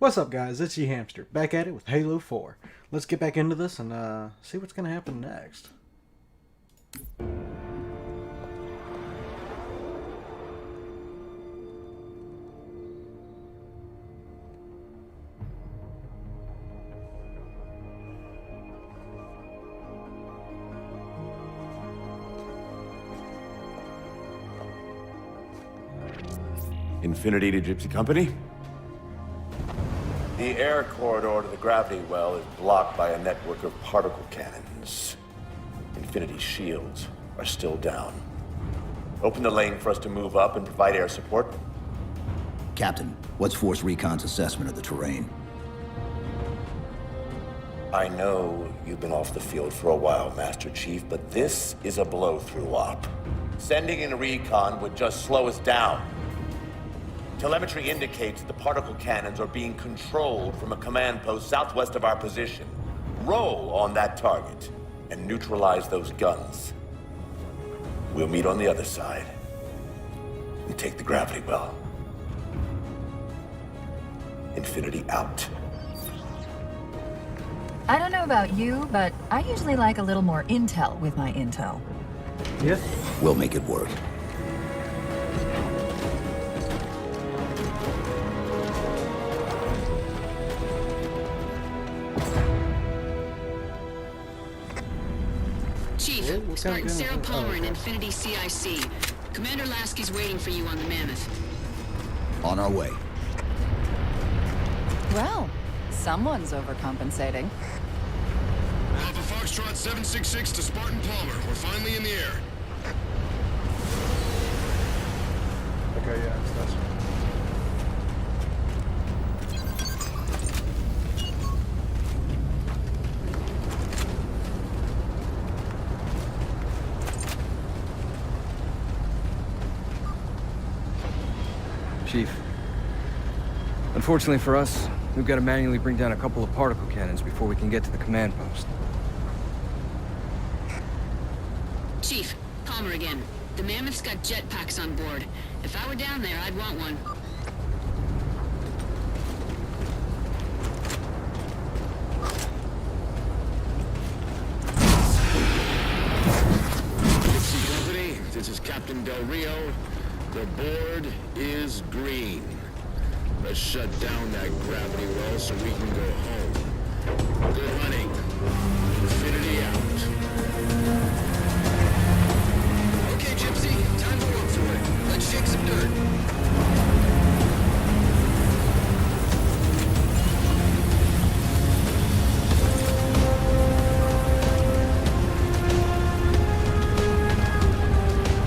What's up, guys? It's Hamster, back at it with Halo 4. Let's get back into this and see what's going to happen next. Infinity to Gypsy Company? The air corridor to the gravity well is blocked by a network of particle cannons. Infinity's shields are still down. Open the lane for us to move up and provide air support. Captain, what's Force Recon's assessment of the terrain? I know you've been off the field for a while, Master Chief, but this is a blow-through op. Sending in recon would just slow us down. Telemetry indicates the particle cannons are being controlled from a command post southwest of our position. Roll on that target and neutralize those guns. We'll meet on the other side and take the gravity well. Infinity out. I don't know about you, but I usually like a little more intel with my intel. Yes? We'll make it work. Chief, Spartan Sarah Palmer in Infinity CIC. Commander Lasky's waiting for you on the Mammoth. On our way. Well, someone's overcompensating. Alpha Foxtrot 766 to Spartan Palmer. We're finally in the air. Okay, yeah, that's Chief. Unfortunately for us, we've got to manually bring down a couple of particle cannons before we can get to the command post. Chief, Palmer again. The Mammoth's got jetpacks on board. If I were down there, I'd want one. Gypsy Company, this is Captain Del Rio. The board is green. Let's shut down that gravity well so we can go home. Good hunting. Infinity out. Okay, Gypsy, time to work for it. Let's shake some dirt.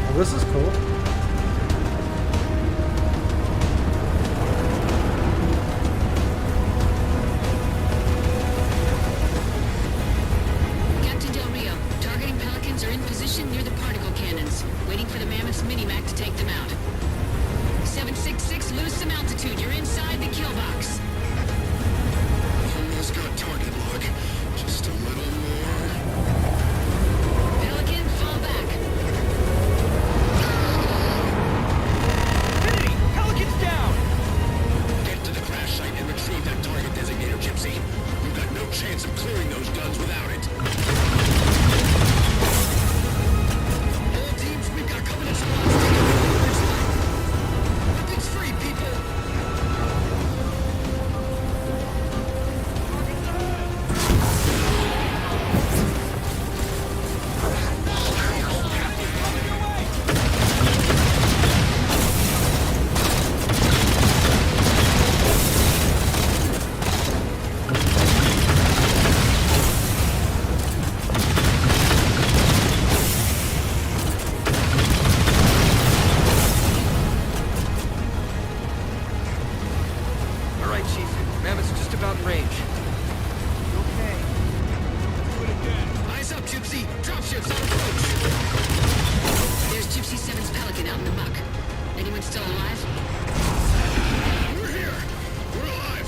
Oh, this is cool. Captain Del Rio, targeting Pelicans are in position near the particle cannons, waiting for the Mammoth's mini-mac to take them out. 766, lose some altitude. You're inside the kill box. Almost got target lock. Just a little more. Pelican, fall back. Get to the crash site and retrieve that target designator, Gypsy. You've got no chance of clearing those guns without it. All teams, we've got Covenant squads taking over the line. Weapons free, people! All right, Chief. Mammoth's just about in range. Eyes up, Gypsy! Dropships on approach! There's Gypsy 7's Pelican out in the muck. Anyone still alive? We're here! We're alive!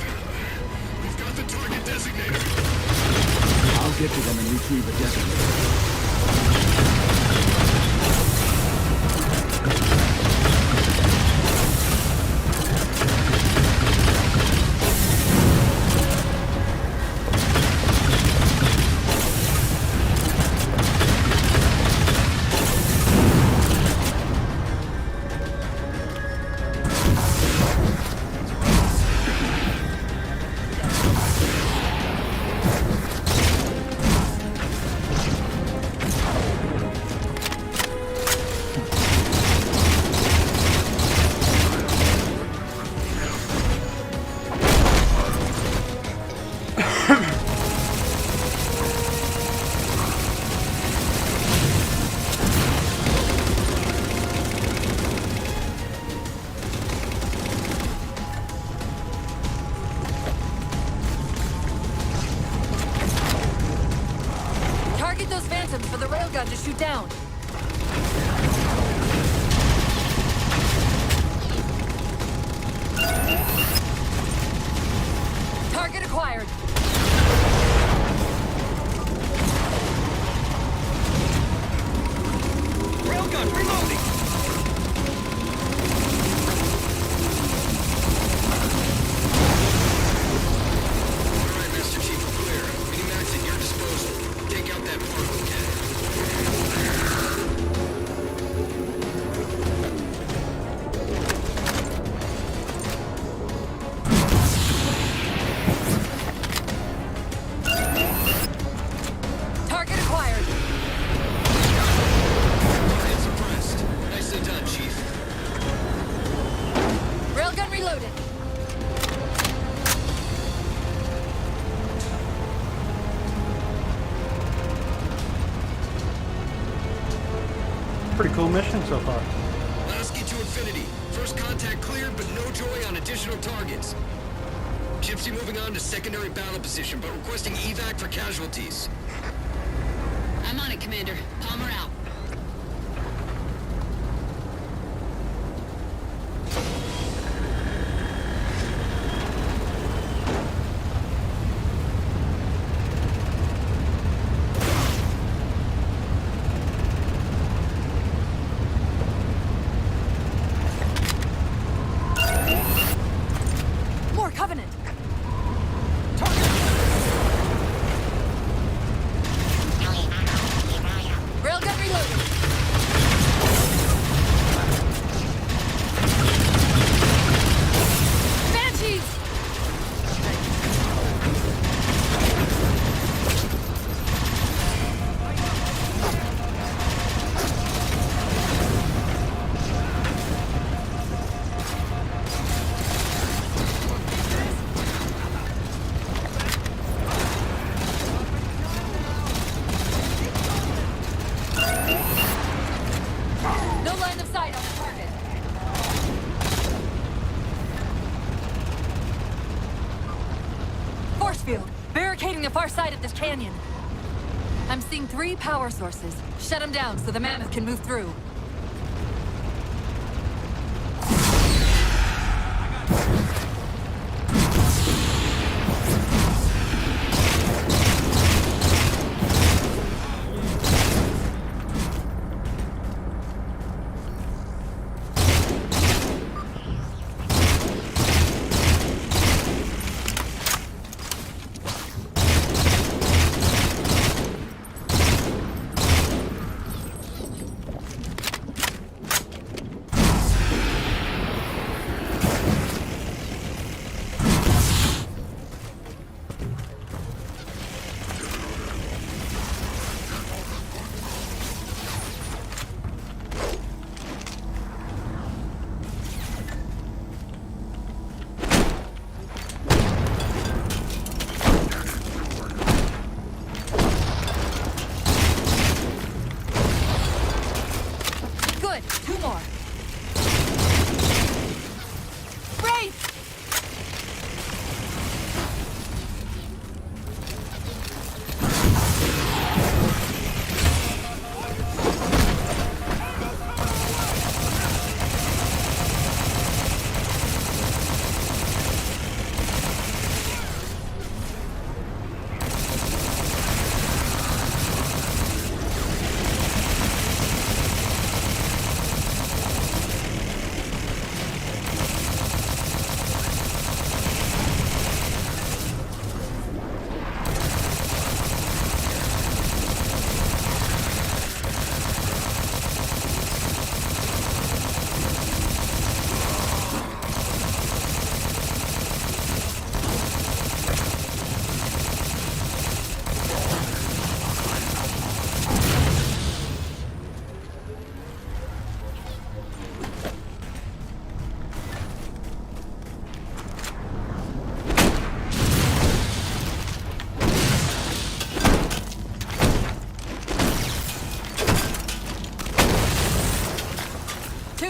We've got the target designator! I'll get to them and retrieve the designator. railgun to shoot down. Target acquired. Railgun reloading! Alright, Master Chief, we're clear. Minimax at your disposal. Take out that particle cannon. Target acquired. Target suppressed. Nicely done, Chief. Railgun reloaded. Pretty cool mission so far. Lasky to infinity. First contact cleared, but no joy on additional targets. Gypsy moving on to secondary battle position, but requesting evac for casualties. I'm on it, Commander. Palmer out. More Covenant. Railgun reloaded. Banshees! No line of sight on the target. Force field, barricading the far side of this canyon. I'm seeing 3 power sources. Shut them down so the mammoth can move through. Good. 2 more. Wraith!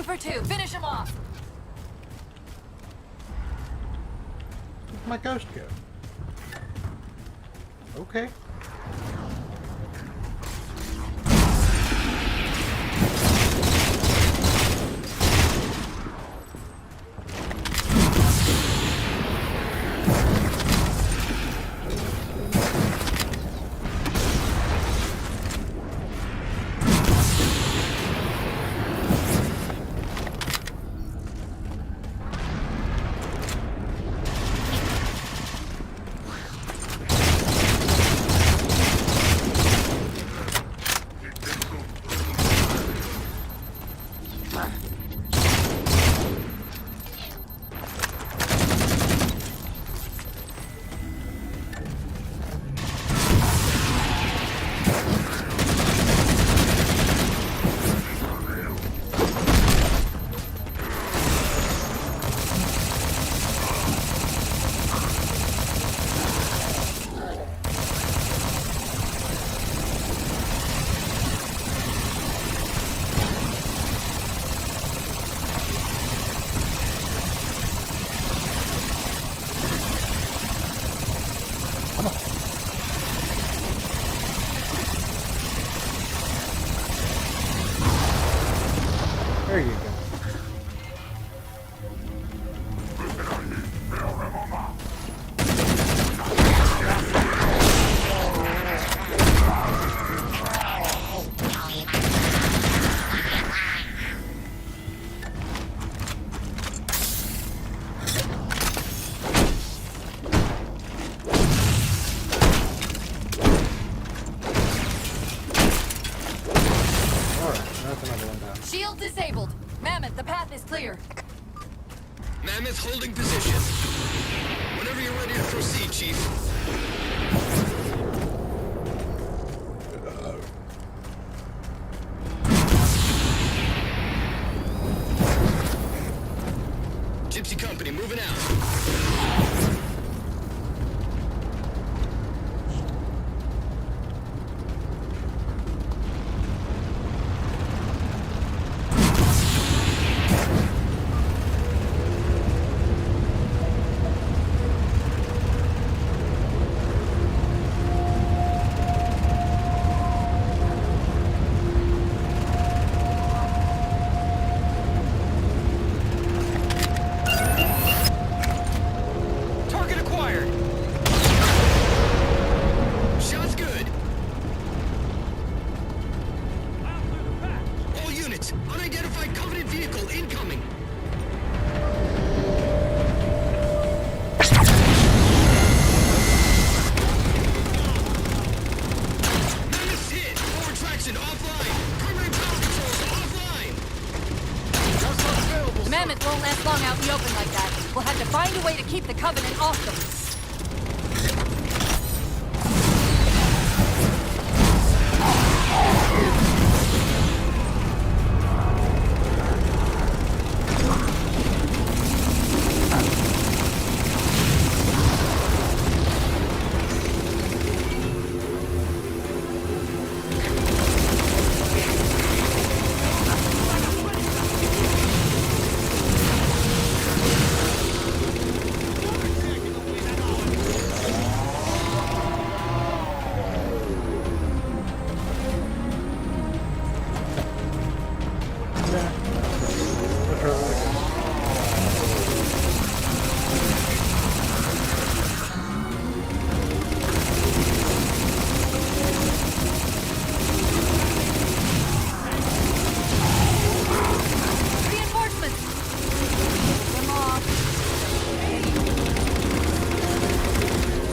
for 2. Finish him off. Where'd my ghost go? Okay. There you go. Alright, that's another one down. Shield disabled. Mammoth, the path is clear. Mammoth holding position. Whenever you're ready to proceed, Chief. Gypsy Company moving out. Target acquired. Shots good. All units, unidentified Covenant vehicle incoming. Mammoth's hit. Forward traction offline. Primary power controls offline. The Mammoth won't last long out in the open like that. We'll have to find a way to keep the Covenant off them. Reinforcements! Them off.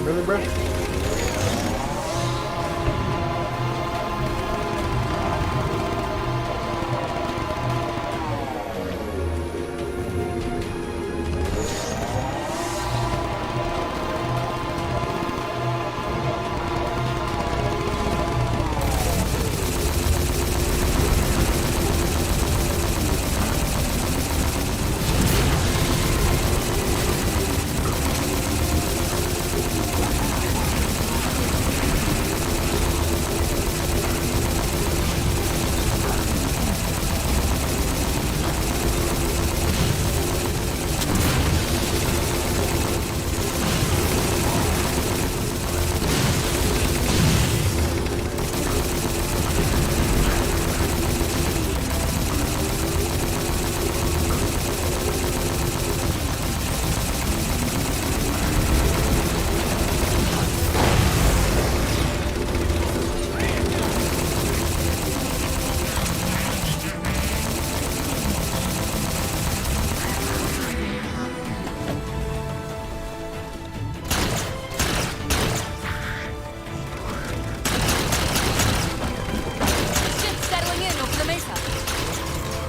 Really, bro? Ship's settling in over the mesa.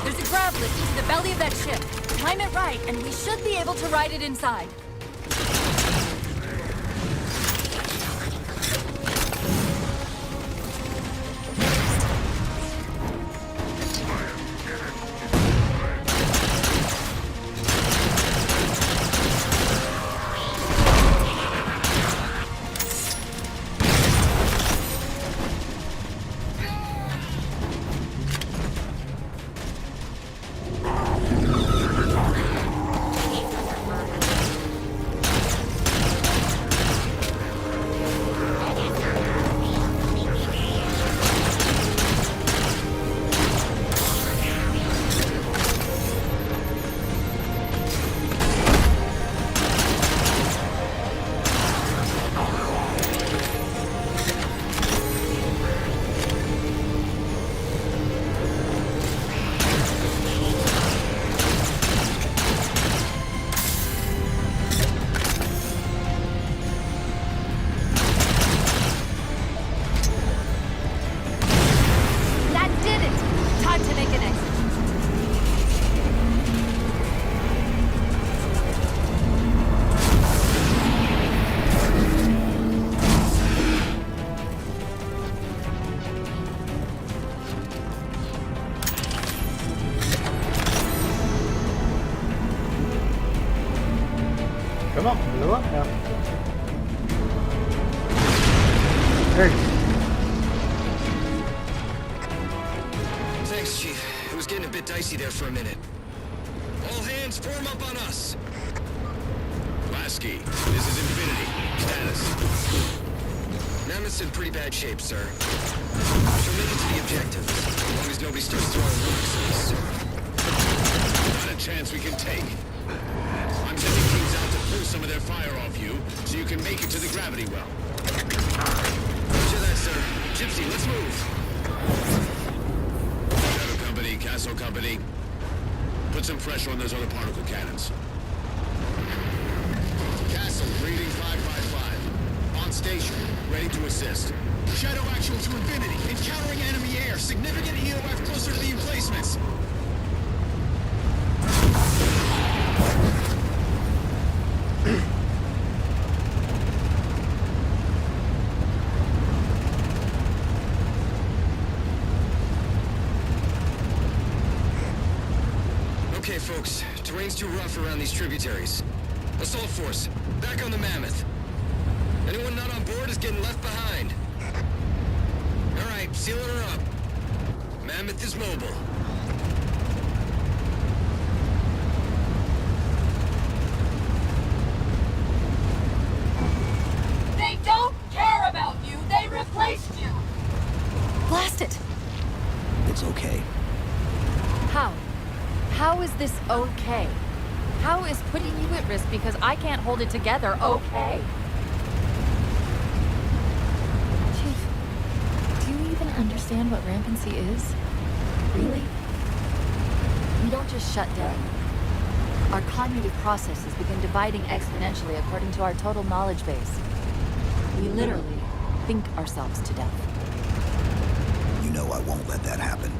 There's a grav lift into the belly of that ship. Time it right, and we should be able to ride it inside. There you go. Thanks, Chief. It was getting a bit dicey there for a minute. All hands form up on us. Lasky, this is Infinity. Status. Mammoth's in pretty bad shape, sir. She'll make it to the objective, as long as nobody starts throwing rocks at us. Not a chance we can take. I'm sending teams out to pull some of their fire off you, so you can make it to the gravity well. Roger that, sir. Gypsy, let's move. Shadow Company, Castle Company. Put some pressure on those other particle cannons. Castle, reading 555. On station, ready to assist. Shadow actual to Infinity. Encountering enemy air. Significant EOF closer to the emplacements. Okay, folks. Terrain's too rough around these tributaries. Assault force, back on the Mammoth. Anyone not on board is getting left behind. All right, sealing her up. Mammoth is mobile. They don't care about you. They replaced you. Blast it. It's okay. How? How is this okay? How is putting you at risk because I can't hold it together okay? Chief, do you even understand what rampancy is? Really? We don't just shut down. Our cognitive processes begin dividing exponentially according to our total knowledge base. We literally think ourselves to death. You know I won't let that happen.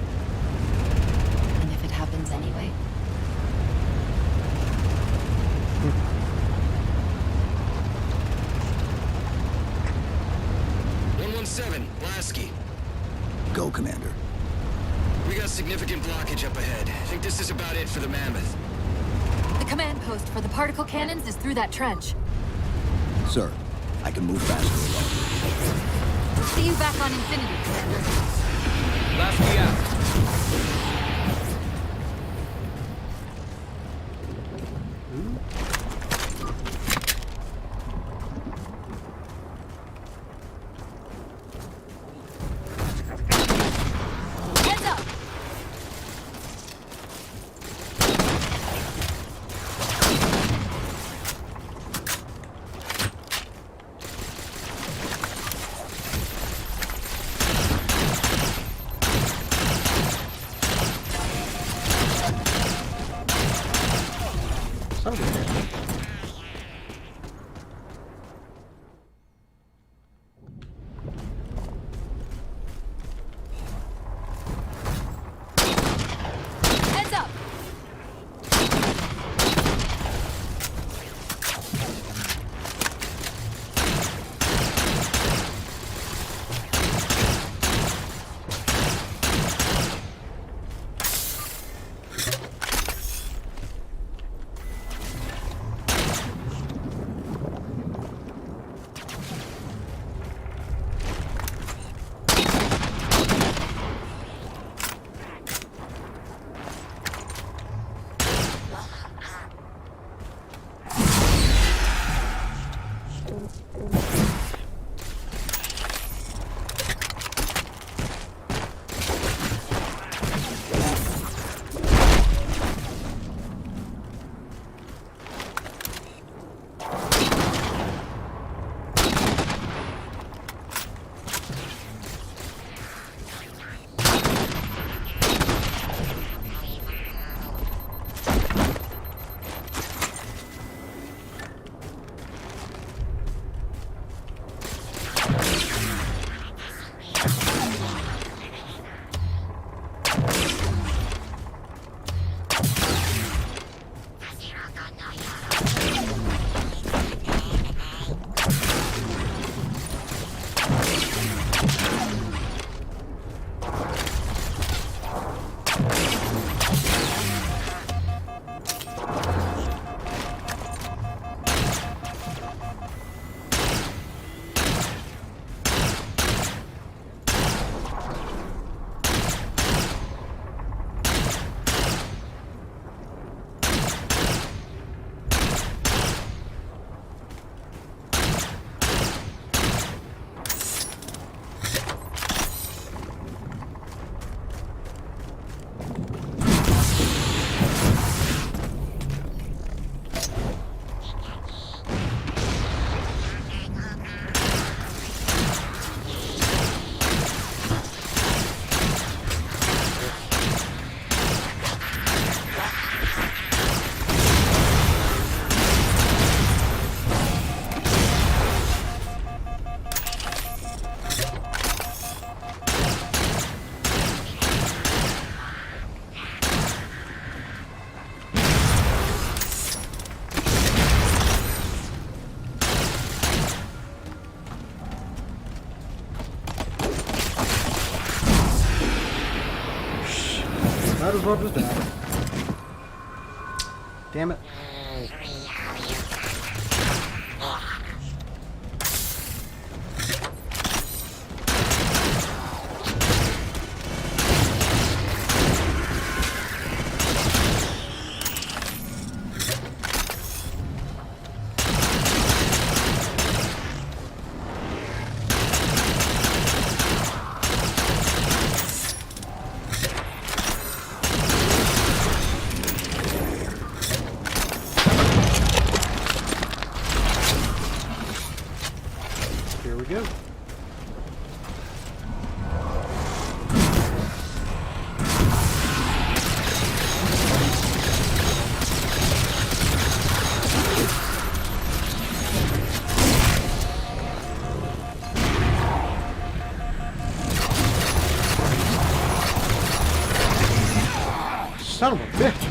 And if it happens anyway? 117, Lasky. Go, Commander. We got significant blockage up ahead. I think this is about it for the Mammoth. The command post for the particle cannons is through that trench. Sir, I can move faster alone. See you back on Infinity, Commander. Lasky out. Heads up! Son of a bitch. Heads up! Might as well just die. Damn it. Here we go. Son of a bitch.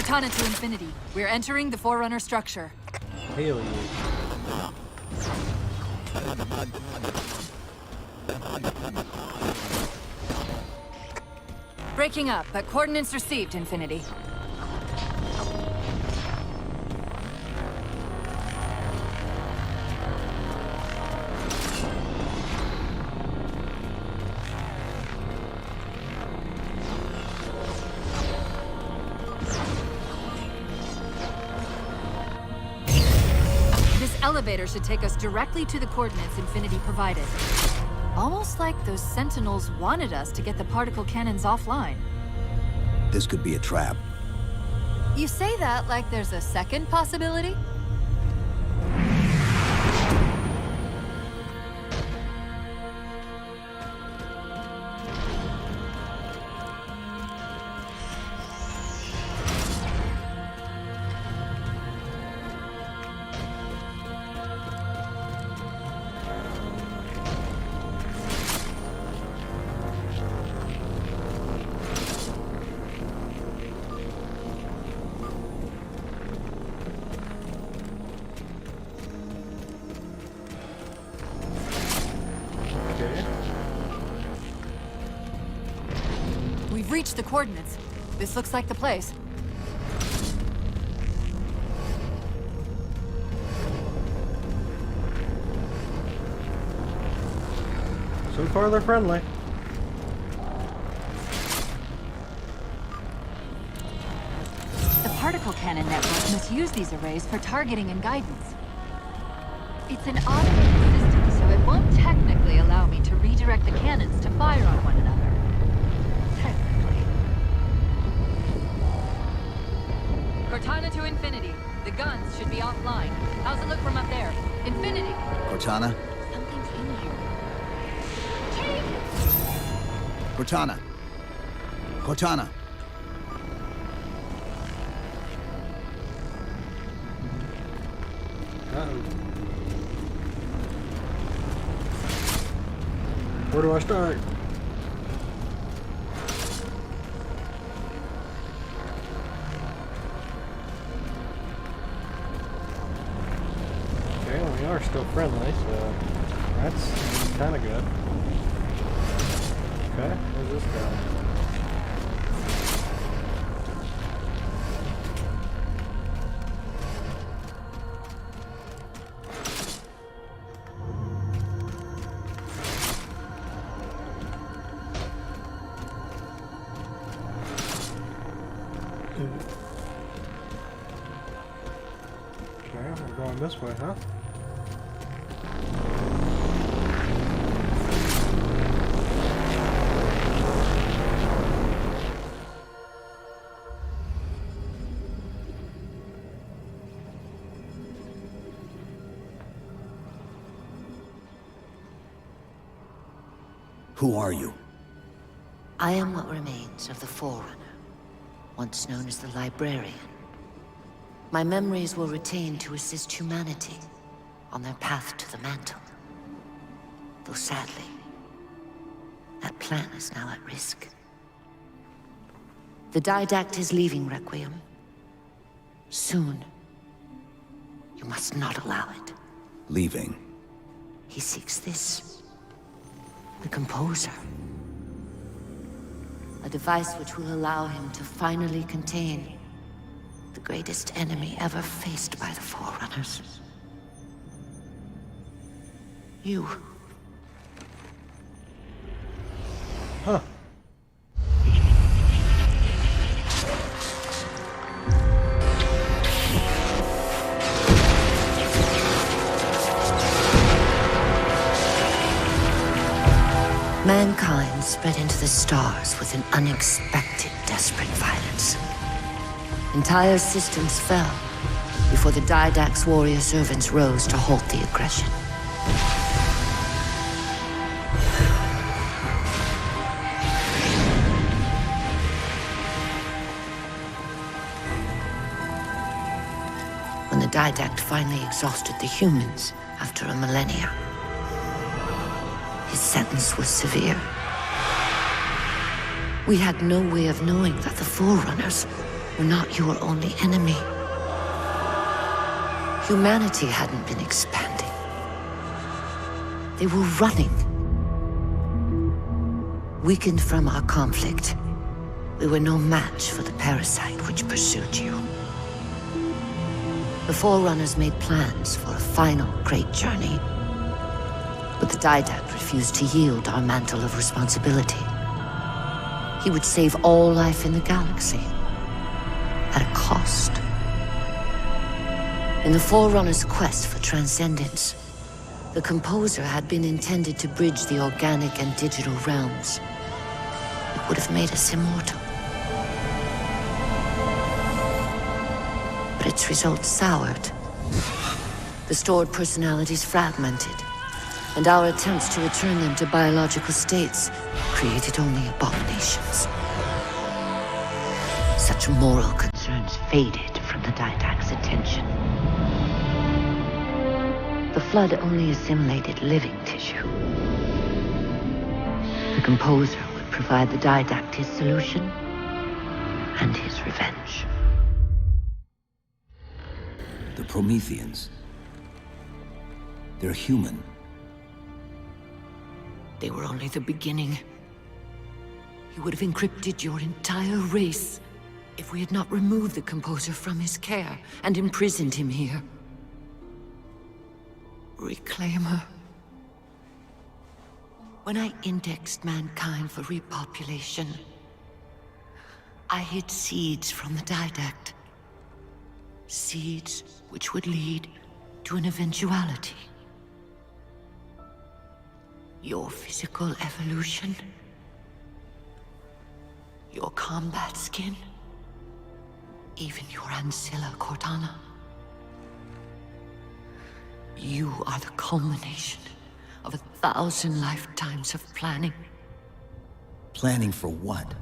Cortana to Infinity. We're entering the Forerunner structure. Hell yeah. Breaking up, but coordinates received, Infinity. This elevator should take us directly to the coordinates Infinity provided. Almost like those Sentinels wanted us to get the particle cannons offline. This could be a trap. You say that like there's a second possibility? reached the coordinates. This looks like the place. So far, they're friendly. The particle cannon network must use these arrays for targeting and guidance. It's an automated system, so it won't technically allow me to redirect the cannons to fire on one another. Technically. Cortana to Infinity. The guns should be offline. How's it look from up there? Infinity! Cortana? Something's in here. Cortana? Cortana? Uh-oh. Where do I start? Okay, well, we are still friendly, so that's kind of good. Okay, where's this go? Okay, we're going this way, huh? Who are you? I am what remains of the Forerunner, once known as the Librarian. My memories were retained to assist humanity on their path to the mantle. Though sadly, that plan is now at risk. The Didact is leaving Requiem. Soon. You must not allow it. Leaving. He seeks this. The Composer. A device which will allow him to finally contain the greatest enemy ever faced by the Forerunners. You. Huh. Mankind spread into the stars with an unexpected, desperate violence. Entire systems fell before the Didact's warrior servants rose to halt the aggression. When the Didact finally exhausted the humans after a millennia, his sentence was severe. We had no way of knowing that the Forerunners were not your only enemy. Humanity hadn't been expanding. They were running. Weakened from our conflict, we were no match for the parasite which pursued you. The Forerunners made plans for a final great journey, but the Didact refused to yield our mantle of responsibility. He would save all life in the galaxy, at a cost. In the Forerunner's quest for transcendence, the Composer had been intended to bridge the organic and digital realms. It would have made us immortal. But its results soured. The stored personalities fragmented, and our attempts to return them to biological states created only abominations. Such moral concerns faded from the Didact's attention. The Flood only assimilated living tissue. The Composer would provide the Didact his solution and his revenge. The Prometheans. They're human. They were only the beginning. He would have encrypted your entire race if we had not removed the composer from his care and imprisoned him here. Reclaimer. When I indexed mankind for repopulation, I hid seeds from the Didact. Seeds which would lead to an eventuality. Your physical evolution. Your combat skin. Even your ancilla, Cortana. You are the culmination of 1,000 lifetimes of planning. Planning for what?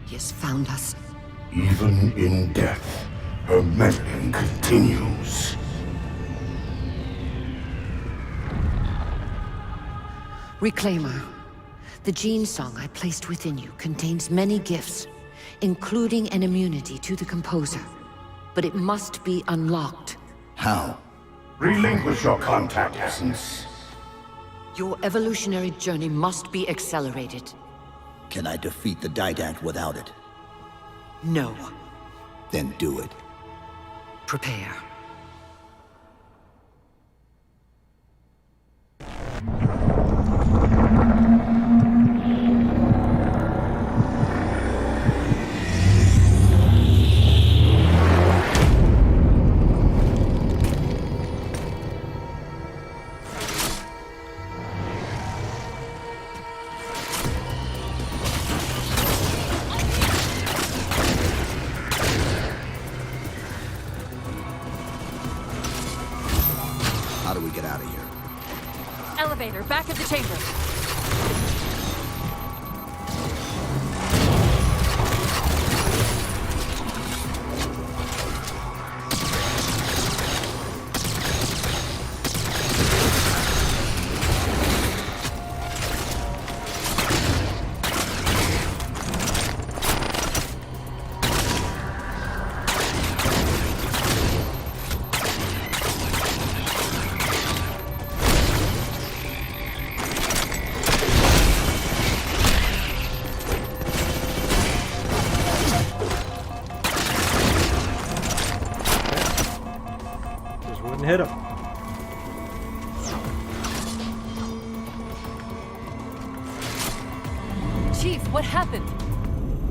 He has found us. Even in death, her meddling continues. Reclaimer. The gene song I placed within you contains many gifts, including an immunity to the composer. But it must be unlocked. How? Relinquish your contact essence. Your evolutionary journey must be accelerated. Can I defeat the Didact without it? No. Then do it. Prepare. How do we get out of here? Elevator, back of the chamber. Just wouldn't hit him. Chief, what happened?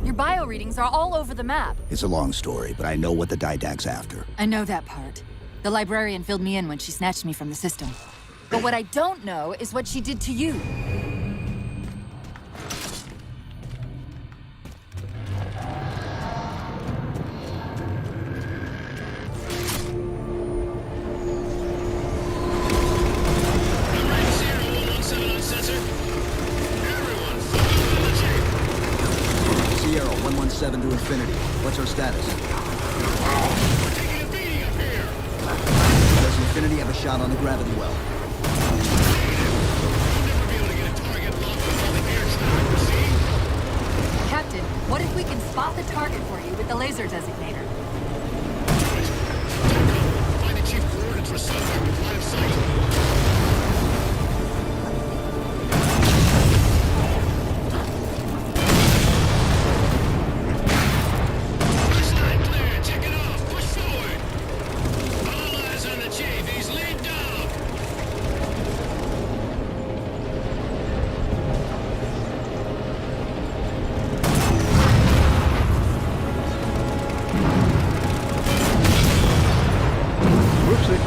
Your bio readings are all over the map. It's a long story, but I know what the Didact's after. I know that part. The librarian filled me in when she snatched me from the system. But what I don't know is what she did to you. Sierra, 117 to Infinity. What's our status? Does Infinity have a shot on the gravity well? Captain, what if we can spot the target for you with the laser designator? Find the chief coordinates for Sunfire with line of sight. First line clear. Check it off. Push forward. All eyes on the chief. He's lead dog. Whoopsie.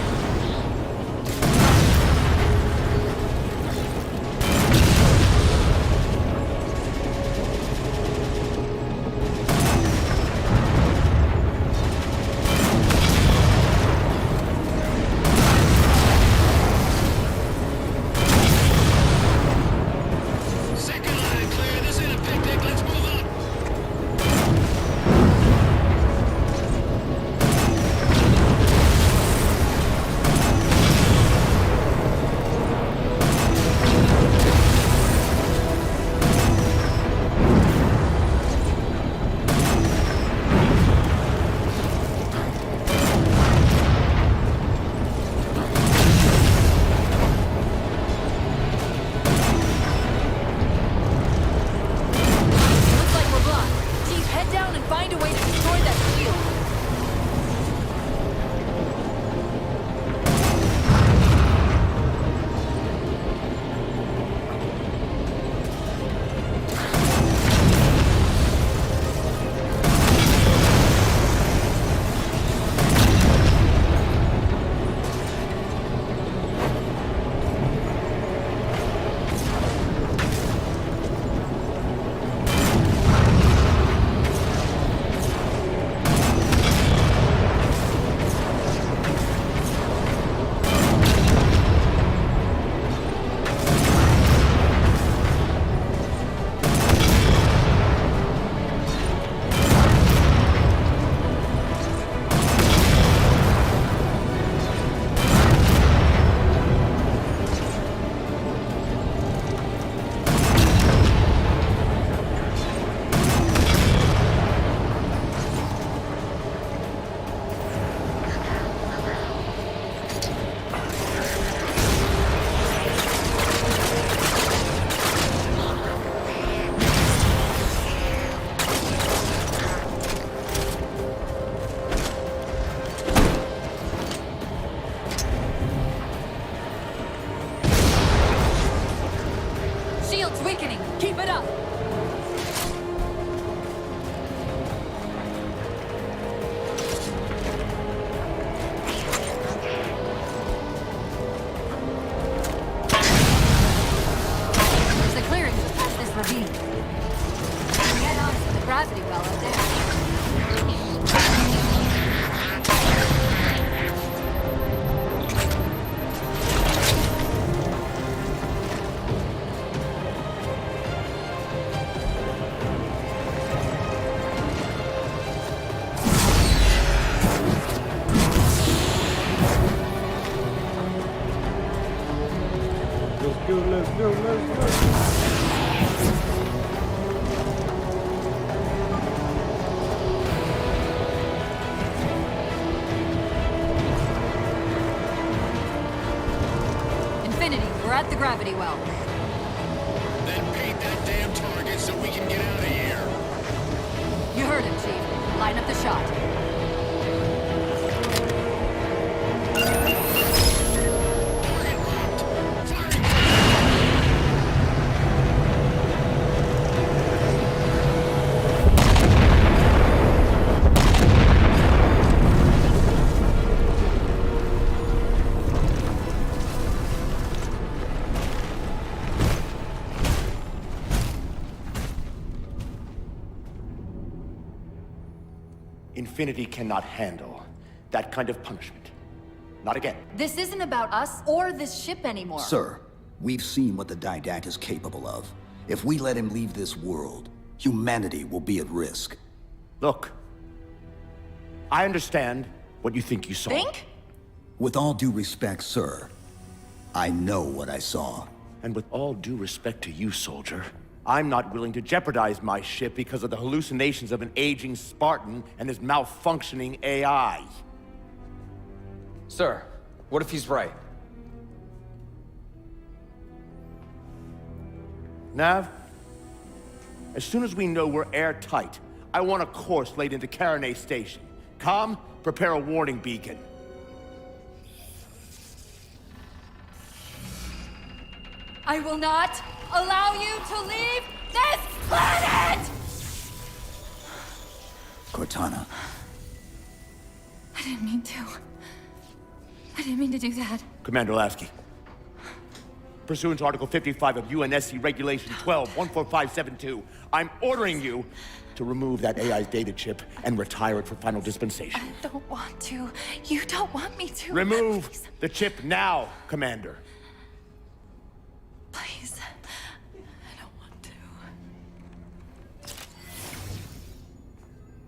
Head on to the gravity well out there. Let's go. Infinity, we're at the gravity well. Then paint that damn target so we can get out of here. You heard him, Chief. Line up the shot. Target locked. Firing. Infinity cannot handle that kind of punishment. Not again. This isn't about us or this ship anymore. Sir, we've seen what the Didact is capable of. If we let him leave this world, humanity will be at risk. Look, I understand what you think you saw. Think? With all due respect, sir, I know what I saw. And with all due respect to you, soldier, I'm not willing to jeopardize my ship because of the hallucinations of an aging Spartan and his malfunctioning AI. Sir, what if he's right? Nav, as soon as we know we're airtight, I want a course laid into Caranay Station. Com, prepare a warning beacon. I will not allow you to leave this planet! Cortana, I didn't mean to. I didn't mean to do that. Commander Lasky, pursuant to Article 55 of UNSC Regulation 12-14572, I'm ordering you to remove that AI's data chip and retire it for final dispensation. I don't want to. You don't want me to. Remove Please. the chip now, Commander. Please. I don't want to.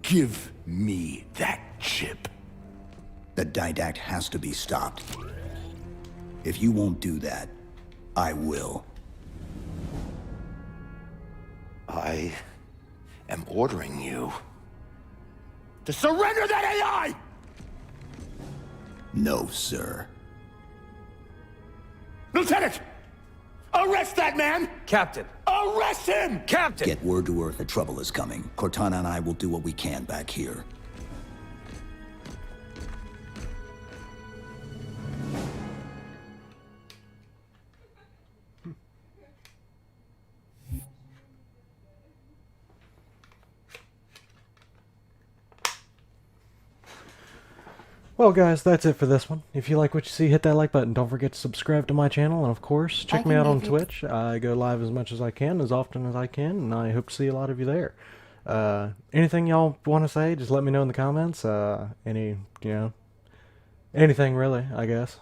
Give me that chip. the Didact has to be stopped. If you won't do that, I will. I am ordering you to surrender that AI! No, sir. Lieutenant! Arrest that man! Captain! Arrest him! Captain! Get word to Earth that trouble is coming. Cortana and I will do what we can back here. Well, guys, that's it for this one. If you like what you see, hit that like button. Don't forget to subscribe to my channel, and of course, check me out on Twitch. I go live as much as I can, as often as I can, and I hope to see a lot of you there. Anything y'all want to say, just let me know in the comments. Anything really, I guess.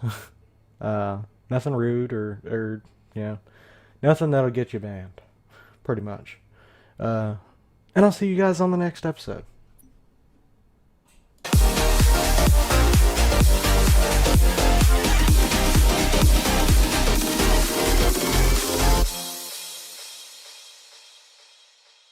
Nothing rude or nothing that'll get you banned, pretty much. And I'll see you guys on the next episode.